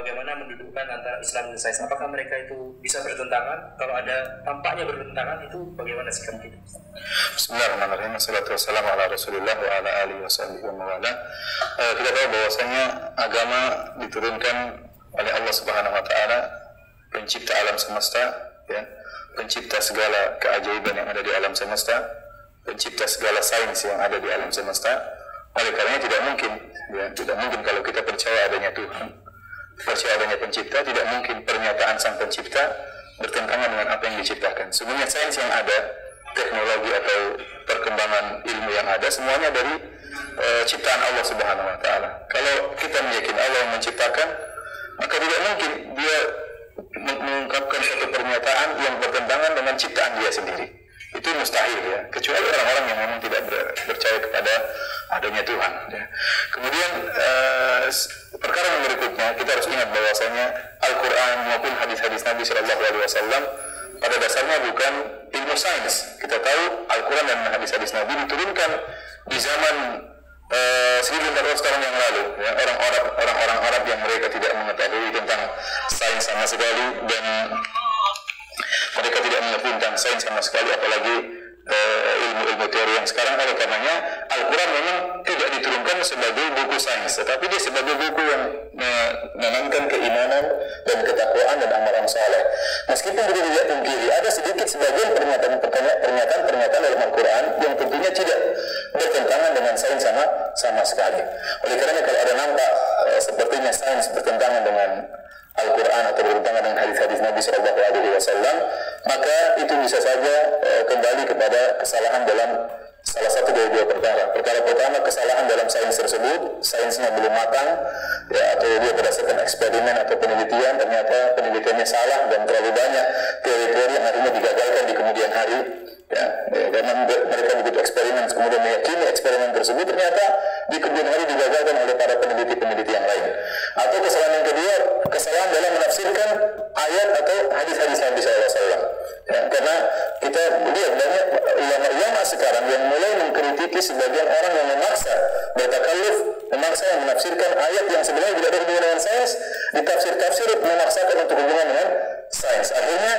bagaimana mendudukkan antara Islam dan sains? Apakah mereka itu bisa bertentangan? Kalau ada tampaknya bertentangan, itu bagaimana sikap kita? Bismillahirrahmanirrahim. Wassalatu wassalamu ala Rasulillah wa ala alihi washabihi wa mawala. Kita tahu bahwasanya agama diturunkan oleh Allah Subhanahu wa taala, pencipta alam semesta, ya, pencipta segala keajaiban yang ada di alam semesta, pencipta segala sains yang ada di alam semesta. Oleh karenanya tidak mungkin kalau kita percaya adanya Tuhan, percaya adanya pencipta, tidak mungkin pernyataan sang pencipta bertentangan dengan apa yang diciptakan. Sebenarnya sains yang ada, teknologi atau perkembangan ilmu yang ada, semuanya dari ciptaan Allah Subhanahu wa taala. Kalau kita meyakini Allah yang menciptakan, maka tidak mungkin dia mengungkapkan satu pernyataan yang bertentangan dengan ciptaan dia sendiri. Itu mustahil, ya, kecuali orang-orang yang memang tidak percaya kepada adanya Tuhan, ya. Kemudian perkara yang berikutnya, kita harus ingat bahwasanya Al-Quran maupun hadis-hadis Nabi Shallallahu Alaihi Wasallam pada dasarnya bukan ilmu sains. Kita tahu Al-Quran dan hadis-hadis Nabi diturunkan di zaman 1400 tahun yang lalu, ya, orang-orang Arab yang mereka tidak mengetahui tentang sains sama sekali, dan mereka tidak mengerti tentang sains sama sekali, apalagi ilmu-ilmu teori yang sekarang. Oleh karenanya Al-Quran memang tidak diturunkan sebagai buku sains, tetapi dia sebagai buku yang menanamkan keimanan dan ketakwaan dan amalan saleh. Meskipun kita tidak pungkiri ada sedikit sebagian pernyataan dalam Al-Quran yang tentunya tidak bertentangan dengan sains sama sekali. Oleh karenanya kalau ada nampak sepertinya sains bertentangan dengan Al-Quran atau bertentangan dengan hadis-hadis Nabi Shallallahu Alaihi Wasallam, maka itu bisa saja kembali kepada kesalahan dalam salah satu dari dua perkara. Perkara pertama, kesalahan dalam sains tersebut, sainsnya belum matang, ya, atau dia berdasarkan eksperimen atau penelitian, ternyata penelitiannya salah dan terlalu banyak teori-teori yang akhirnya digagalkan di kemudian hari, ya, karena mereka begitu eksperimen kemudian meyakini eksperimen tersebut ternyata di kemudian hari digagalkan oleh para peneliti-peneliti yang lain. Atau kesalahan yang kedua, kesalahan dalam menafsirkan ayat atau hadis-hadis Nabi SAW, ya, karena kita lihat banyak ulama-ulama sekarang yang mulai mengkritiki sebagian orang yang memaksa yang menafsirkan ayat yang sebenarnya tidak ada hubungan dengan sains, ditafsir memaksakan untuk hubungan dengan sains. Akhirnya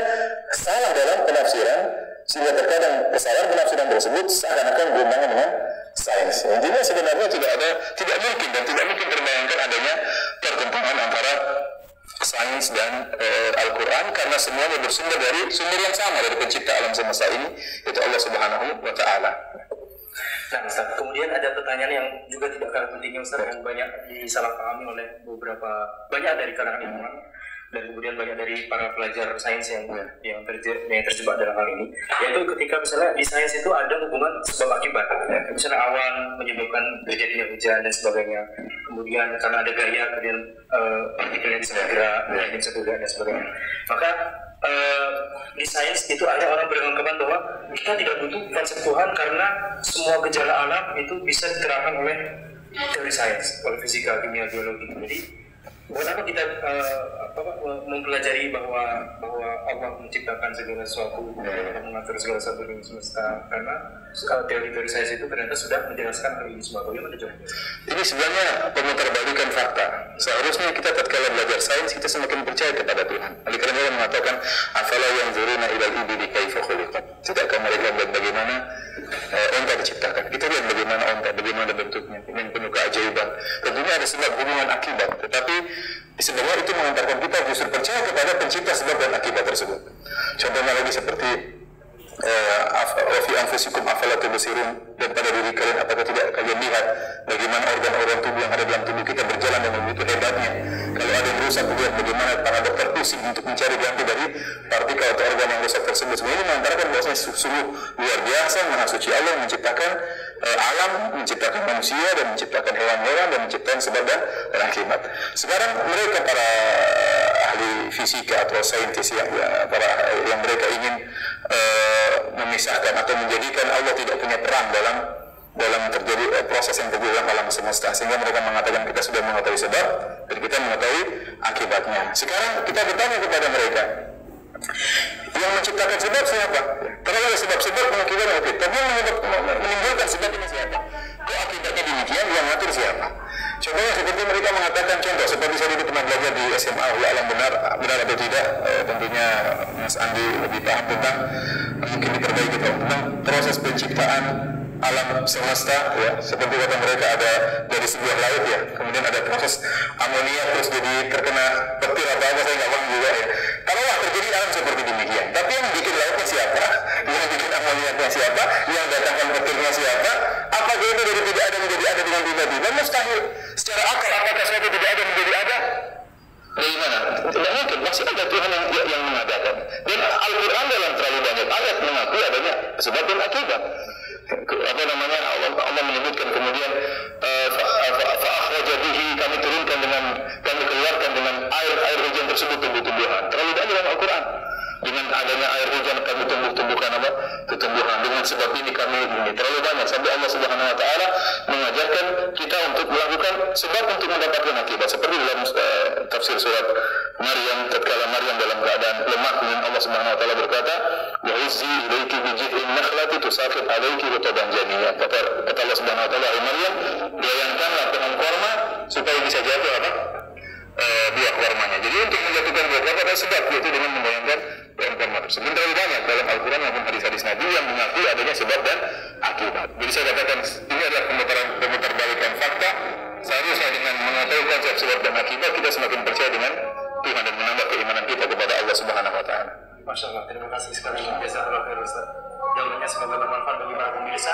salah dalam penafsiran, sehingga terkadang kesalahan penafsiran tersebut seakan-akan berhubungan dengan sains. Intinya sebenarnya tidak mungkin terbayangkan adanya pertentangan antara sains dan Al-Quran, karena semuanya bersumber dari sumber yang sama, dari pencipta alam semesta ini, yaitu Allah Subhanahu wa taala. Nah, Ustaz, kemudian ada pertanyaan yang juga tidak kalah pentingnya, Ustaz, yang banyak disalahpahami oleh banyak dari kalangan ilmuwan dan kemudian banyak dari para pelajar sains yang terjebak dalam hal ini, yaitu ketika misalnya di sains itu ada hubungan sebab akibat, ya. Misalnya awan menyebabkan terjadinya hujan dan sebagainya, kemudian karena ada gaya kemudian partikel yang bisa bergerak, yang bisa bergerak dan sebagainya. Maka di sains itu ada orang beranggapan bahwa kita tidak butuh konsep Tuhan karena semua gejala alam itu bisa diterapkan oleh teori sains, oleh fisika, kimia, biologi. Jadi kenapa kita mempelajari bahwa Allah menciptakan segala sesuatu, mengatur segala sesuatu di semesta, karena teori-teori sains itu ternyata sudah menjelaskan hal ini semua. Bagaimana jawabnya? Ini sebenarnya pemutarbalikan fakta. Seharusnya kita tatkala belajar sains kita semakin percaya kepada Tuhan. Oleh karena dia mengatakan, afala yanzuruna ilal ibili kaifa khuliqat. Tidakkah mereka melihat bagaimana onta diciptakan? Kita lihat bagaimana onta, bagaimana bentuknya, yang penuh keajaiban. Tentunya ada sebab hubungan akibat, tetapi sebenarnya itu mengantarkan kita justru percaya kepada pencipta sebab dan akibat tersebut. Contohnya lagi seperti fi anfusikum afala tubsirun, dan pada diri kalian apakah tidak kalian lihat bagaimana organ-organ tubuh yang ada dalam tubuh kita berjalan dengan begitu hebatnya. Kalau ada yang rusak, lihat bagaimana para dokter pusing untuk mencari ganti dari partikel atau organ yang rusak tersebut. Semua ini mengantarkan bahwasanya sungguh luar biasa maha suci Allah yang menciptakan alam, menciptakan manusia dan menciptakan hewan-hewan dan menciptakan sebab dan akibat. Sekarang mereka para ahli fisika atau saintis yang mereka ingin memisahkan atau menjadikan Allah tidak punya peran dalam terjadi proses yang terjadi dalam alam semesta, sehingga mereka mengatakan kita sudah mengetahui sebab dan kita mengetahui akibatnya. Sekarang kita bertanya kepada mereka, yang menciptakan sebab siapa? Karena ada sebab-sebab mengakibatkan, oke, tapi yang menimbulkan sebab ini siapa? Kok akibatnya demikian, yang mengatur siapa? Contohnya seperti mereka mengatakan, contoh seperti saya dulu pernah belajar di SMA, ya alam benar atau tidak, tentunya Mas Andi lebih paham tentang, mungkin diperbaiki tentang proses penciptaan alam semesta, ya seperti kata mereka ada dari sebuah laut, ya kemudian ada proses amonia terus jadi terkena petir atau apa, saya nggak paham juga ya. Kalaulah terjadi alam seperti demikian, tapi yang bikin lautnya siapa? Yang bikin amoniaknya siapa? Yang datangkan petirnya siapa? Apakah itu dari tidak ada menjadi ada dengan tiba-tiba? Mustahil. Secara akal apakah sesuatu tidak ada menjadi ada? Dari mana? Tidak mungkin. Masih ada Tuhan yang mengadakan. Dan Al-Quran dalam terlalu banyak ayat mengakui adanya sebab dan akibat. Apa namanya, Allah menyebutkan kemudian fa'akhraja bihi, kami turunkan dengan, kami keluarkan dengan air hujan tersebut tumbuh-tumbuhan. Terlalu banyak dalam Al-Quran. Dengan adanya air hujan kami tumbuh-tumbuhkan apa? Tumbuhan. Dengan sebab ini kami ini terlalu banyak sampai Allah Subhanahu wa taala mengajarkan kita untuk melakukan sebab untuk mendapatkan akibat. Seperti dalam tafsir surat Maryam, tatkala Maryam dalam keadaan lemah, kemudian Allah Subhanahu wa taala berkata, "Wa huzzi ilayki bi jid'in nakhlati tusaqit alayki rutban janiyya." Kata Allah Subhanahu wa taala, "Hai Maryam, goyangkanlah pohon kurma supaya bisa jatuh apa? Buah kurmanya." Jadi untuk menjatuhkan buah kurma ada sebab, yaitu dengan membayangkan pohon kurma tersebut. Terlalu banyak dalam Al-Quran maupun hadis-hadis Nabi yang mengakui adanya sebab dan akibat. Jadi saya katakan ini adalah pemutarbalikan fakta. Seharusnya dengan mengetahui konsep sebab dan akibat, kita semakin percaya dengan Tuhan dan menambah keimanan kita kepada Allah Subhanahu wa taala. Masya Allah, terima kasih sekali. Jazakallahu khairan Ustaz. Jawabannya semoga bermanfaat bagi para pemirsa.